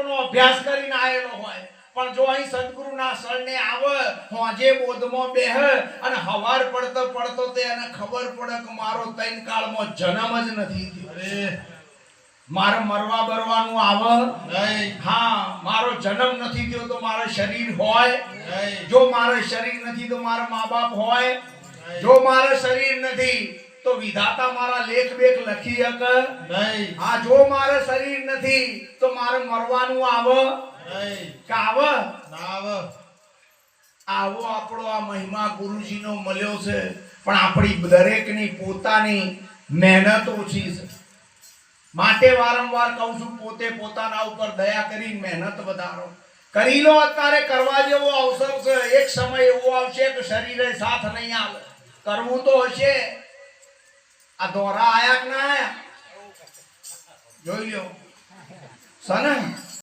નો અભ્યાસ કરીને આયેલો હોય પણ જો અહીં સદગુરુના શરણે આવે હોજે બોધમાં બેહ અને હવાર પડતો પડતો તે એને ખબર પડે કે મારો તૈન કાળમાં જન્મ જ નથી થયો. અરે મારે મરવા બરવાનું આવે નહીં. હા, મારો જન્મ નથી થયો તો મારો શરીર હોય નહીં. જો મારો શરીર નથી તો મારા મા બાપ હોય નહીં. જો મારો શરીર નથી તો વિધાતા મારા લેખ બેખ લખી શકે નહીં. હા, જો મારો શરીર નથી તો મારે મરવાનું આવે નહીં. કે આવે ના આવે. આવો આપણો આ મહિમા ગુરુજીનો મળ્યો છે પણ આપણી દરેકની પોતાની મહેનત ઓછી છે. માટે વારંવાર કહું છું પોતે પોતાના ઉપર દયા કરી મહેનત વધારો કરી લો. અત્યારે કરવા જેવો અવસર છે. એક સમય એવો આવશે કે શરીરે સાથ નહીં આવે. કરવું તો હશે. આ દોરા આયા કે ના આયા જોઈ લ્યો સને.